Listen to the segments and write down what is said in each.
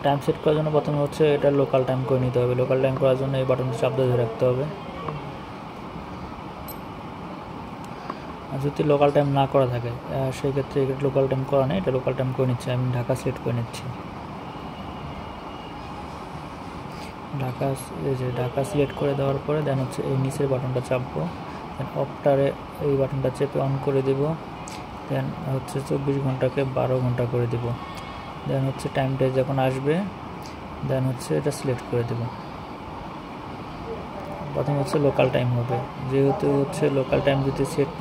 Time set করার জন্য প্রথমে হচ্ছে এটা লোকাল টাইম করে নিতে হবে। লোকাল টাইম করার জন্য এই বাটনটা চাপ ধরে রাখতে হবে। আর যদি লোকাল টাইম না করা থাকে সেই ক্ষেত্রে এটা লোকাল টাইম করা নেই, এটা লোকাল টাইম করে নিচ্ছি। আমি ঢাকা সিলেক্ট করে নিচ্ছি। ঢাকা সিলেক্ট করে দেওয়ার পরে দেন হচ্ছে এই নিচের বাটনটা চাপবো, দেন অপটারে এই বাটনটা চেপে অন করে দেব। দেন হচ্ছে 24 ঘন্টাকে 12 ঘন্টা করে দেব। দেন হচ্ছে টাইমটা যখন আসবে দেন হচ্ছে এটা সিলেক্ট করে দেব। প্রথম হচ্ছে লোকাল টাইম হবে, যেহেতু হচ্ছে লোকাল টাইম যদি সেট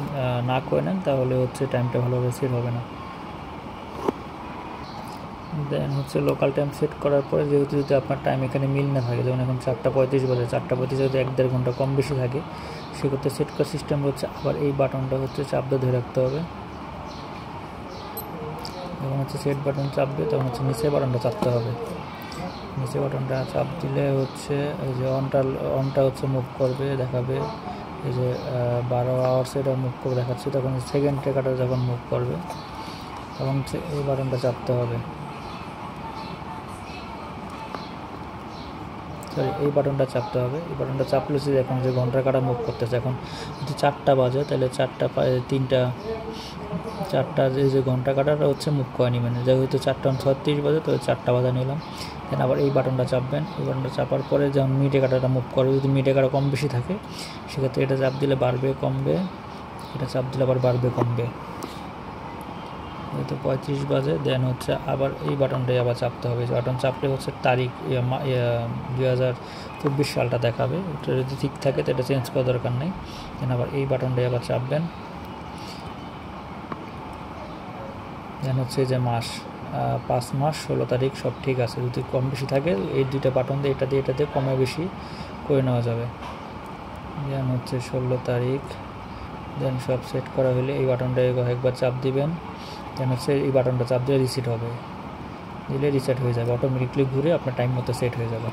না করে নেন তাহলে হচ্ছে টাইমটা ভালোভাবে সেট হবে না। দেন হচ্ছে লোকাল টাইম সেট করার পরে যেহেতু যদি আপনার টাইম এখানে মিল না থাকে, যেমন এখন 4:35 বাজে, 4:35 যদি 1-1.5 ঘন্টা কম বেশি থাকে, সেক্ষেত্রে সেট করার সিস্টেম হচ্ছে আবার এই বাটনটা হচ্ছে চাপ ধরে রাখতে হবে। যখন হচ্ছে সেট বাটন চাপবে তখন হচ্ছে নিচের বাটনটা চাপতে হবে। নিচের বাটনটা চাপ দিলে হচ্ছে এই যে অনটা হচ্ছে মুভ করবে, দেখাবে এই যে 12 আওয়ার্স এটা মুভ করে দেখাচ্ছে। তখন সেকেন্ড ট্রেকারটা যখন মুভ করবে তখন হচ্ছে এই বাটনটা চাপতে হবে। এই বাটনটা চাপতে হবে। এই বাটনটা চাপলে যে এখন যে ঘন্টার কাঁটা মুভ করতেছে, এখন যদি 4টা বাজে তাহলে 4টা যে ঘন্টা কাঁটাটা হচ্ছে মুভ করে নেবেন। যেহেতু 4:36 বাজে তো 4টা বাজা নিলাম। দেন আবার এই বাটনটা চাপবেন। এই বাটনটা চাপার পরে যখন মিনিটে কাঁটাটা মুভ করবে, যদি মিনিটে কাঁটা কম বেশি থাকে সেক্ষেত্রে এটা চাপ দিলে বাড়বে কমবে, এটা চাপ দিলে আবার বাড়বে কমবে। যেহেতু 35 বাজে দেন হচ্ছে আবার এই বাটনটাই আবার চাপতে হবে। এই বাটন চাপলে হচ্ছে তারিখ 2024 সালটা দেখাবে। এটা যদি ঠিক থাকে তো এটা চেঞ্জ করার দরকার নেই। দেন আবার এই বাটনটাই আবার চাপবেন। দেন হচ্ছে যে মাস 5 মাস 16 তারিখ সব ঠিক আছে। যদি কম বেশি থাকে এই দুইটা বাটন দিয়ে এটাতে কমে বেশি করে নেওয়া যাবে। দেন হচ্ছে 16 তারিখ। দেন সব সেট করা হলে এই বাটনটা একবার চাপ দিবেন। দেন হচ্ছে এই বাটনটা চাপ দিয়ে রিসেট হবে, দিলে রিসেট হয়ে যাবে, অটোমেটিকলি ঘুরে আপনার টাইম মতো সেট হয়ে যাবে।